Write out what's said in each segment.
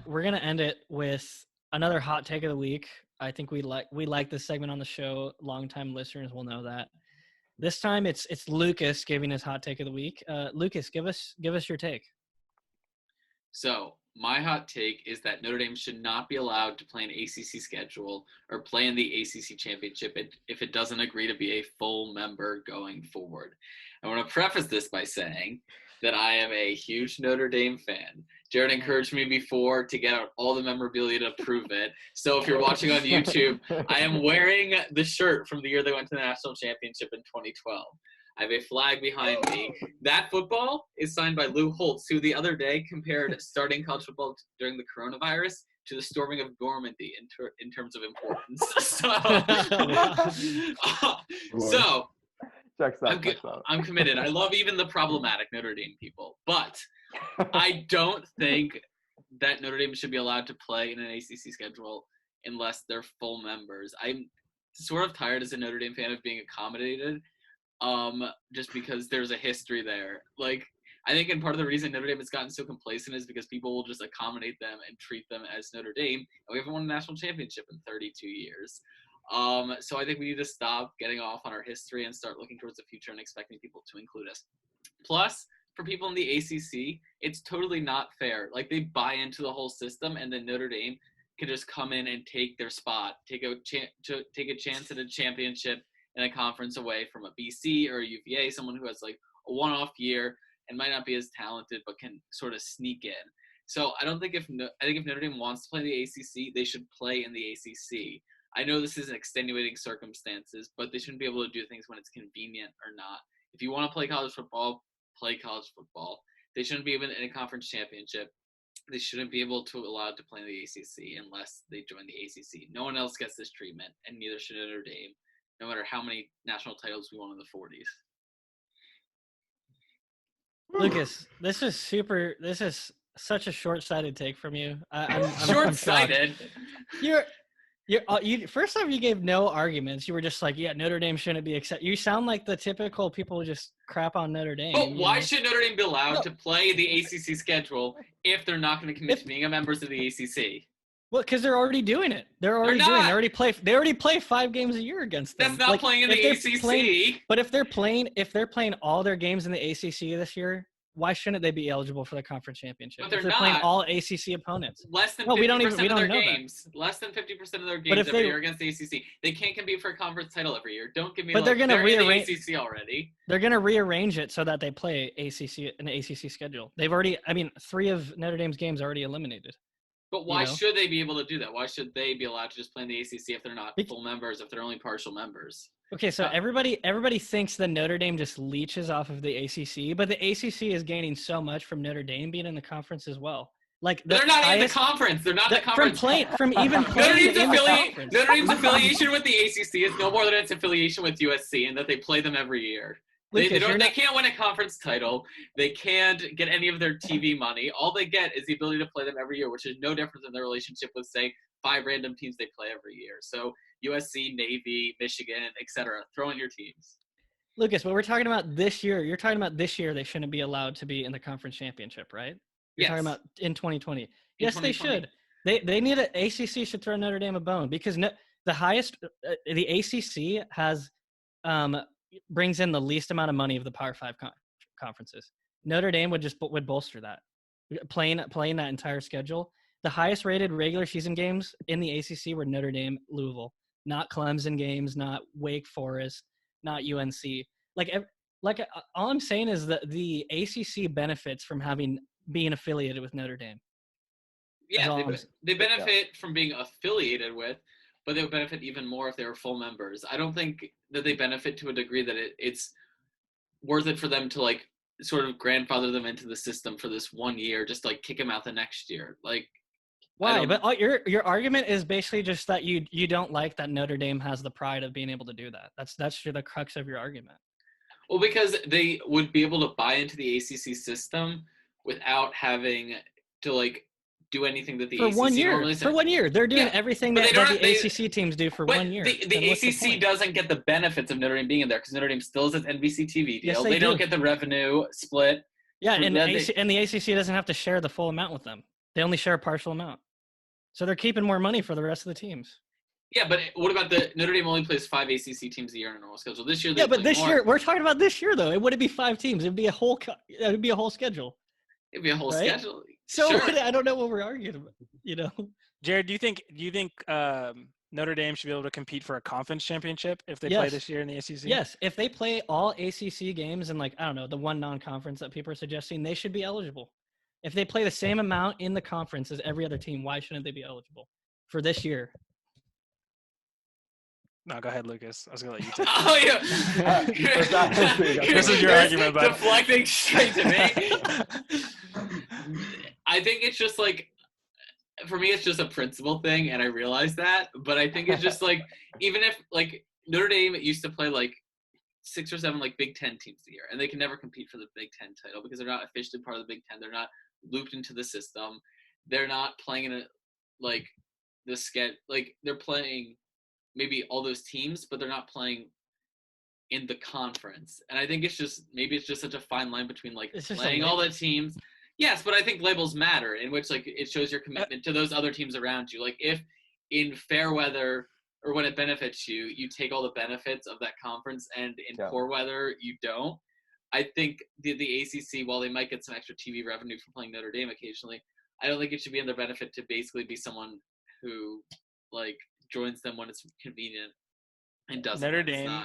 we're gonna end it with another hot take of the week. I think we like this segment on the show. Longtime listeners will know that. This time it's Lucas giving his hot take of the week. Lucas, give us your take. So my hot take is that Notre Dame should not be allowed to play an ACC schedule or play in the ACC championship if it doesn't agree to be a full member going forward. I want to preface this by saying that I am a huge Notre Dame fan. Jarod encouraged me before to get out all the memorabilia to prove it. So if you're watching on YouTube, I am wearing the shirt from the year they went to the national championship in 2012. I have a flag behind me. That football is signed by Lou Holtz, who the other day compared starting college football during the coronavirus to the storming of Normandy in terms of importance. So I'm committed. I love even the problematic Notre Dame people, but I don't think that Notre Dame should be allowed to play in an ACC schedule unless they're full members. I'm sort of tired as a Notre Dame fan of being accommodated. Just because there's a history there. Like, I think part of the reason Notre Dame has gotten so complacent is because people will just accommodate them and treat them as Notre Dame. And we haven't won a national championship in 32 years. So I think we need to stop getting off on our history and start looking towards the future and expecting people to include us. Plus, for people in the ACC, it's totally not fair. Like, they buy into the whole system, and then Notre Dame can just come in and take their spot, take a chance at a championship in a conference away from a BC or a UVA, someone who has like a one-off year and might not be as talented but can sort of sneak in. So I think if Notre Dame wants to play in the ACC, they should play in the ACC. I know this is extenuating circumstances, but they shouldn't be able to do things when it's convenient or not. If you want to play college football, play college football. They shouldn't be even in a conference championship. They shouldn't be able to allow to play in the ACC unless they join the ACC. No one else gets this treatment, and neither should Notre Dame, no matter how many national titles we won in the 40s. Lucas, this is such a short-sighted take from you. I'm short-sighted? You first off, you gave no arguments. You were just like, yeah, Notre Dame shouldn't be accepted. You sound like the typical people who just crap on Notre Dame. But why should Notre Dame be allowed to play the ACC schedule if they're not going to commit to being a members of the ACC? Well, because they're already doing it. They already play 5 games a year against them. That's not playing in the ACC. But if they're playing all their games in the ACC this year, why shouldn't they be eligible for the conference championship? But they're not playing all ACC opponents. Less than 50% of their games. Less than 50% of their games every year against the ACC. They can't compete for a conference title every year. Don't give me. But they're going to rearrange the ACC already. They're going to rearrange it so that they play an ACC schedule. They've already. 3 of Notre Dame's games are already eliminated. But why should they be able to do that? Why should they be allowed to just play in the ACC if they're not full members, if they're only partial members? Okay, so everybody thinks that Notre Dame just leeches off of the ACC, but the ACC is gaining so much from Notre Dame being in the conference as well. Like they're not in the conference. They're not in the conference. From even playing Notre Dame's affiliation with the ACC is no more than its affiliation with USC, and that they play them every year. They can't win a conference title. They can't get any of their TV money. All they get is the ability to play them every year, which is no different than their relationship with, say, 5 random teams they play every year. So USC, Navy, Michigan, etc. Throw in your teams. Lucas, but we're talking about this year. You're talking about this year they shouldn't be allowed to be in the conference championship, right? You're talking about in 2020. Yes, 2020. They should. They need ACC should throw Notre Dame a bone because the highest the ACC has brings in the least amount of money of the Power 5 conferences. Notre Dame would bolster that. Playing that entire schedule. The highest rated regular season games in the ACC were Notre Dame, Louisville, not Clemson games, not Wake Forest, not UNC. All I'm saying is that the ACC benefits from being affiliated with Notre Dame. Yeah, they benefit from being affiliated with, but they would benefit even more if they were full members. I don't think that they benefit to a degree that it's worth it for them to like sort of grandfather them into the system for this 1 year, just like kick them out the next year. Like, why? But your argument is basically just that you don't like that Notre Dame has the pride of being able to do that. That's the crux of your argument. Well, because they would be able to buy into the ACC system without having to like do anything that the ACC normally says. For 1 year. They're doing everything that the ACC teams do for 1 year. The ACC doesn't get the benefits of Notre Dame being in there because Notre Dame still has its NBC TV deal. Yes, they don't get the revenue split. Yeah, and the ACC doesn't have to share the full amount with them. They only share a partial amount. So they're keeping more money for the rest of the teams. Yeah, but what about Notre Dame only plays 5 ACC teams a year in a normal schedule. This year, yeah, but this year we're talking about this year though. It wouldn't be 5 teams. It'd be a whole schedule. It'd be a whole schedule. So sure. I don't know what we're arguing about. You know, Jarod, do you think Notre Dame should be able to compete for a conference championship if they play this year in the ACC? Yes, if they play all ACC games and like I don't know the one non-conference that people are suggesting, they should be eligible. If they play the same amount in the conference as every other team, why shouldn't they be eligible for this year? No, go ahead, Lucas. I was gonna let you take it. Oh yeah. This is your argument, but deflecting straight to me. I think it's just like, for me, it's just a principle thing, and I realize that. But I think it's just like, even if like Notre Dame used to play like 6 or 7 like Big Ten teams a year, and they can never compete for the Big Ten title because they're not officially part of the Big Ten. They're not looped into the system. They're not playing in they're playing maybe all those teams, but they're not playing in the conference. And I think it's just such a fine line between like playing all the teams. Yes, but I think labels matter, in which like it shows your commitment to those other teams around you. Like if in fair weather or when it benefits you, you take all the benefits of that conference, and in poor weather you don't. I think the ACC, while they might get some extra TV revenue from playing Notre Dame occasionally, I don't think it should be in their benefit to basically be someone who like joins them when it's convenient and doesn't. Notre Dame.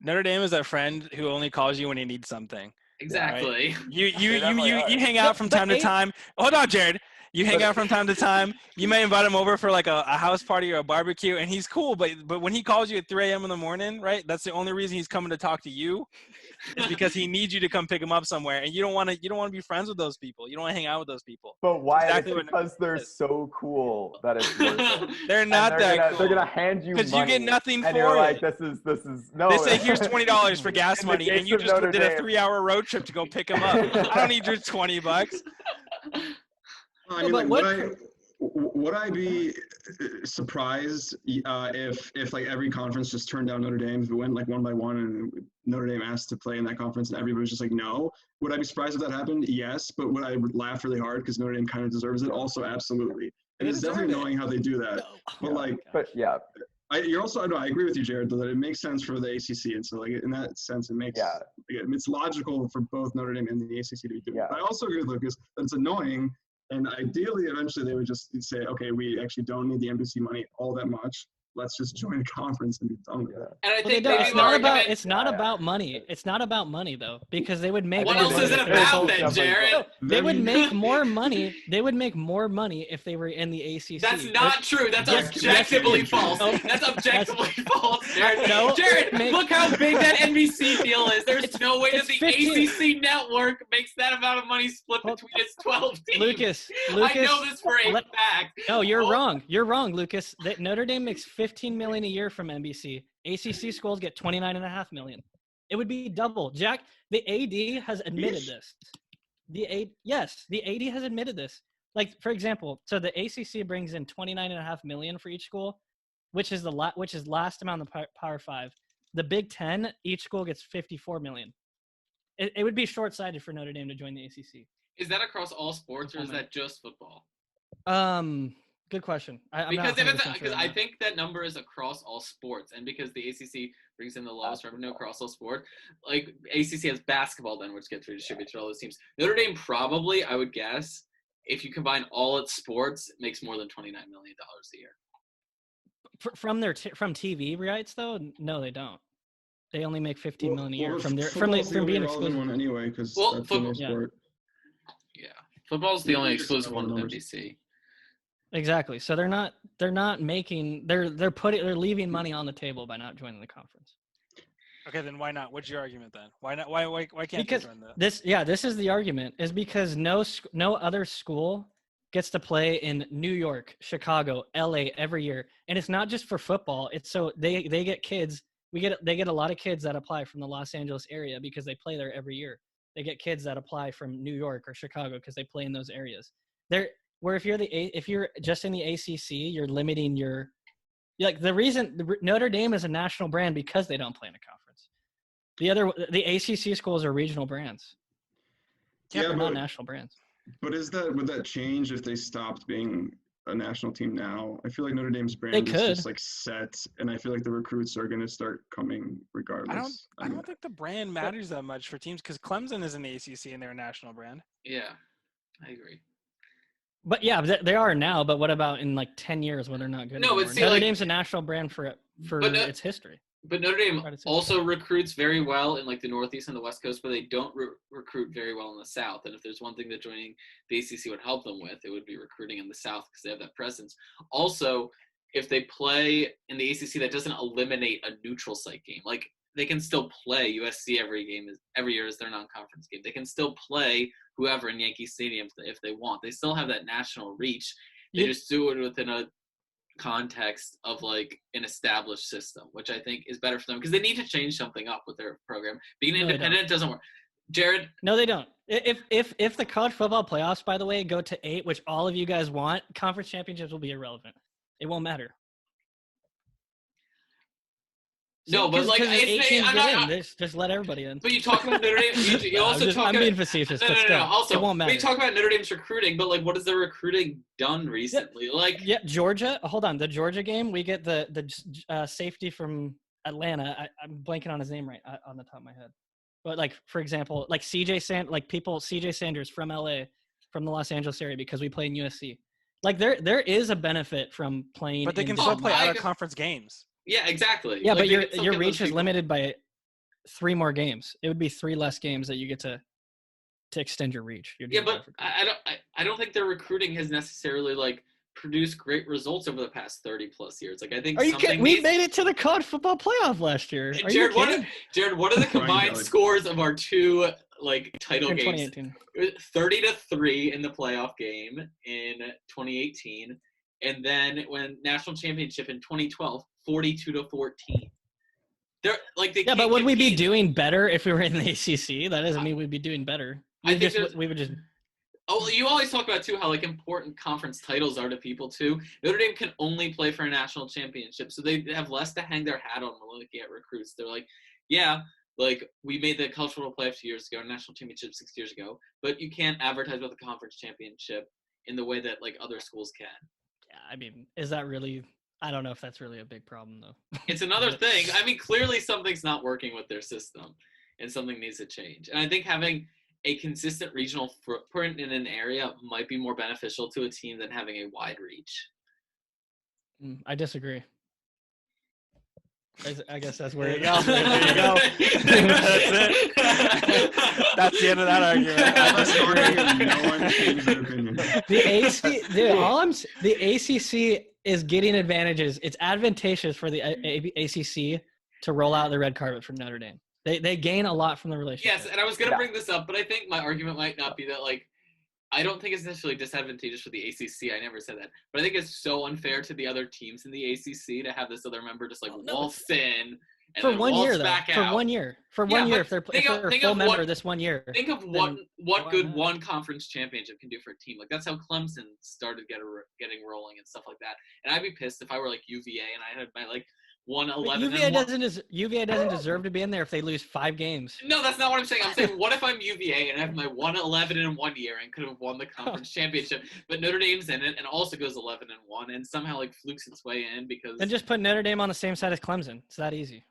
Notre Dame is that friend who only calls you when he needs something. Exactly. Right? You hang out from time to time. Hold on, Jarod. You hang out from time to time. You may invite him over for like a house party or a barbecue, and he's cool. But when he calls you at 3 a.m. in the morning, right? That's the only reason he's coming to talk to you. It's because he needs you to come pick him up somewhere, and you don't want to be friends with those people. You don't want to hang out with those people. But why? Exactly because they're so cool that it's worth it. They're not that cool. They're gonna hand you money because you get nothing for it. You're like, this is no. They say here's $20 for gas money, and you just did a 3-hour road trip to go pick him up. I don't need your $20. I mean, like, would I be surprised if like every conference just turned down Notre Dame, if it went like one by one and Notre Dame asked to play in that conference and everybody was just like no? Would I be surprised if that happened? Yes, but would I laugh really hard because Notre Dame kind of deserves it? Also, absolutely. And it's definitely annoying how they do that. But yeah. You're also, I agree with you, Jarod, though, that it makes sense for the ACC. And so, like, in that sense, it makes it's logical for both Notre Dame and the ACC to be doing it. But I also agree with Lucas that it's annoying. And ideally, eventually, they would just say, okay, we actually don't need the NBC money all that much. Let's just join a conference and be done with that. And I think it's not about money. It's not about money though, because they would make. What else is it about then, Jarod? They would make more money. They would make more money if they were in the ACC. That's not true. That's objectively false. That's objectively false, Jarod. No, Jarod, look how big that NBC deal is. There's no way that the ACC network makes that amount of money split between its 12 teams. Lucas, I know this for a fact. No, you're wrong. You're wrong, Lucas. Notre Dame makes $15 million a year from NBC. ACC schools get $29.5 million. It would be double. Jack, the AD has admitted this. The AD has admitted this. Like, for example, so the ACC brings in $29.5 million for each school, which is last amount in the Power 5. The Big Ten, each school gets $54 million. It would be short-sighted for Notre Dame to join the ACC. Is that across all sports, or is that just football? Good question. Because I think that number is across all sports, and because the ACC brings in the lowest revenue across all sports, like ACC has basketball then, which gets redistributed to all those teams. Notre Dame probably, I would guess, if you combine all its sports, makes more than $29 million a year. From TV rights though, no, they don't. They only make $15 million a year from being exclusive one anyway, because that's the most sport. Yeah, football's the only exclusive one with NBC. Exactly. So they're leaving money on the table by not joining the conference. Okay, then why not? What's your argument then? Why not? Why can't they join that? This is the argument, is because no other school gets to play in New York, Chicago, LA every year. And it's not just for football. It's so they get kids. They get a lot of kids that apply from the Los Angeles area because they play there every year. They get kids that apply from New York or Chicago because they play in those areas. Where if you're just in the ACC, you're limiting your, like, the reason Notre Dame is a national brand because they don't play in a conference. The ACC schools are regional brands. Yeah, they're not national brands. But would that change if they stopped being a national team now? I feel like Notre Dame's brand is just like set, and I feel like the recruits are going to start coming regardless. I don't think the brand matters that much for teams because Clemson is an ACC and they're a national brand. Yeah, I agree. But yeah, they are now. But what about in like 10 years when they're not good? No, but Notre Dame's a national brand for its history. But Notre Dame also recruits very well in like the Northeast and the West Coast, but they don't recruit very well in the South. And if there's one thing that joining the ACC would help them with, it would be recruiting in the South because they have that presence. Also, if they play in the ACC, that doesn't eliminate a neutral site game. Like they can still play USC every year as their non-conference game. They can still play whoever in Yankee Stadium if they want. They still have that national reach. They just do it within a context of like an established system, which I think is better for them because they need to change something up with their program. Being independent doesn't work. Jarod? No, they don't. If the college football playoffs, by the way, go to 8, which all of you guys want, conference championships will be irrelevant. It won't matter. No, but like just let everybody in. But you talk about Notre Dame. You also talk. I'm being facetious. No. Also, it won't matter. We talk about Notre Dame's recruiting, but like, what has their recruiting done recently? Georgia. Hold on, the Georgia game. We get the safety from Atlanta. I'm blanking on his name right on the top of my head. But like, for example, like CJ Sanders from LA, from the Los Angeles area, because we play in USC. Like there is a benefit from playing. But they can still play out of conference games. Yeah, exactly. Yeah, like, but your reach is limited by 3 more games. It would be 3 less games that you get to extend your reach. Yeah, but I don't think their recruiting has necessarily like produced great results over the past 30 plus years. Like I think. Are you kidding? We made it to the college football playoff last year. Jared, what are the combined scores of our 2 like title games? 30-3 in the playoff game in 2018. And then when national championship in 2012, 42-14. They're like they. Yeah, but would we be doing better if we were in the ACC? That doesn't mean we'd be doing better. We would just. Oh, you always talk about too how like important conference titles are to people too. Notre Dame can only play for a national championship, so they have less to hang their hat on when looking at recruits. They're like, yeah, like we made the college football playoff 2 years ago, national championship 6 years ago, but you can't advertise about the conference championship in the way that like other schools can. I mean, is that really – I don't know if that's really a big problem, though. It's another thing. I mean, clearly something's not working with their system, and something needs to change. And I think having a consistent regional footprint in an area might be more beneficial to a team than having a wide reach. I disagree. I guess that's where it goes. There you go. That's it. That's the end of that argument. The ACC is getting advantages. It's advantageous for the ACC to roll out the red carpet for Notre Dame. They gain a lot from the relationship. Yes, and I was going to bring this up, but I think my argument might not be that like I don't think it's necessarily disadvantageous for the ACC. I never said that. But I think it's so unfair to the other teams in the ACC to have this other member just waltz in and for 1 year, back out. For 1 year. For 1 year, if they're a full member this 1 year. Think of what good one conference championship can do for a team. Like that's how Clemson started getting rolling and stuff like that. And I'd be pissed if I were like UVA and I had my 1-11. UVA doesn't deserve to be in there if they lose 5 games. No, that's not what I'm saying. I'm saying, what if I'm UVA and I have my 1-11 in 1 year and could have won the conference championship, but Notre Dame's in it and also goes 11-1 and somehow flukes its way in because. Then just put Notre Dame on the same side as Clemson. It's that easy.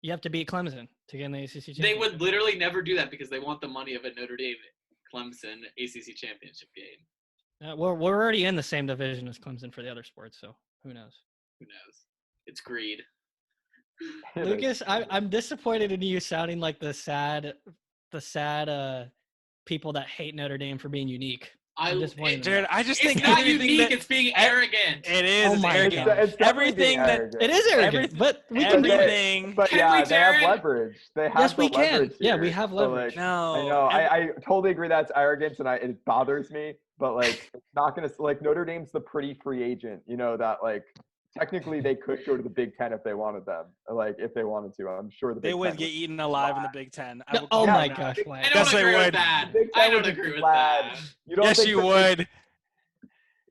You have to beat Clemson to get in the ACC championship. They would literally never do that because they want the money of a Notre Dame Clemson ACC championship game. We're already in the same division as Clemson for the other sports, so who knows? Who knows? It's greed. Lucas, I'm disappointed in you sounding like the sad people that hate Notre Dame for being unique. Jared, I just think it's not unique. It's being arrogant. It is. It's arrogant. It's everything arrogant. It is arrogant. But we can do it. But yeah, they have leverage. Yes, we can. Yeah, we have leverage. So, I know. I totally agree that's arrogance, and it bothers me. But it's not gonna Notre Dame's the pretty free agent. You know that technically they could go to the Big Ten if they wanted them. If they wanted to, I'm sure they would get eaten alive in the Big Ten. Oh my gosh! I don't agree with that. I don't agree with that. Yes, you would.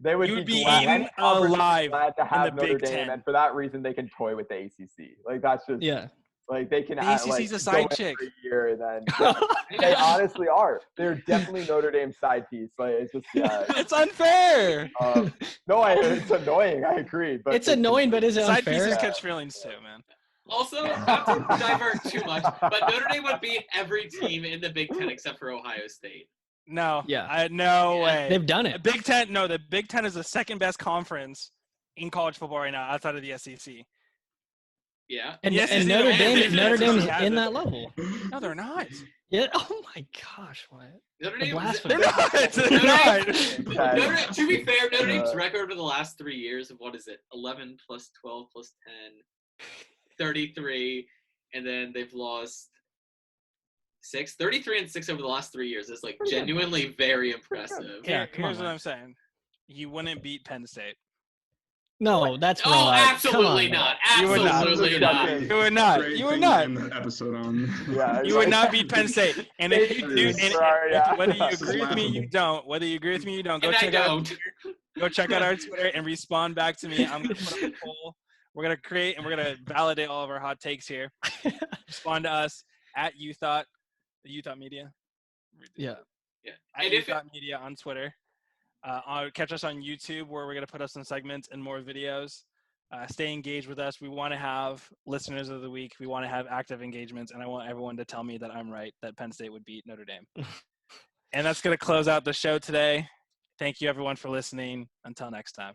They would be eaten alive glad to have in the Notre Big Dame, Ten. and for that reason, they can toy with the ACC. That's just Like they can. The ACC's a side chick. Year and then they honestly are. They're definitely Notre Dame's side piece. Like it's just it's unfair. No, it's annoying. I agree, but it's annoying. But is it side unfair? pieces catch feelings too, man. Also, not to divert too much, but Notre Dame would beat every team in the Big Ten except for Ohio State. No. Yeah. No way. They've done it. Big Ten. No, the Big Ten is the second best conference in college football right now, outside of the SEC. Yeah. And Notre Dame's in that level. No, they're not. Yeah. Oh my gosh, what? Notre Dame. They're not. They're not. To be fair, Notre Dame's record over the last 3 years of what is it? 11 plus 12 plus 10, 33, and then they've lost 33 and 6 over the last 3 years. It's like genuinely very impressive. Yeah, here's what I'm saying. You wouldn't beat Penn State. No, that's wrong. Oh, absolutely not. Absolutely not. You would not. You would not. Episode on. Yeah, you would not beat Penn State. And if you do, whether you agree with me, you don't. Whether you agree with me, you don't. Go check out our Twitter and respond back to me. I'm gonna put up a poll. We're gonna create and we're gonna validate all of our hot takes here. Respond to us at UThought Media. Yeah. At UThought Media on Twitter. Catch us on YouTube where we're going to put up some segments and more videos. Stay engaged with us. We want to have listeners of the week. We want to have active engagements, and I want everyone to tell me that I'm right, that Penn State would beat Notre Dame. And that's going to close out the show today. Thank you, everyone, for listening. Until next time.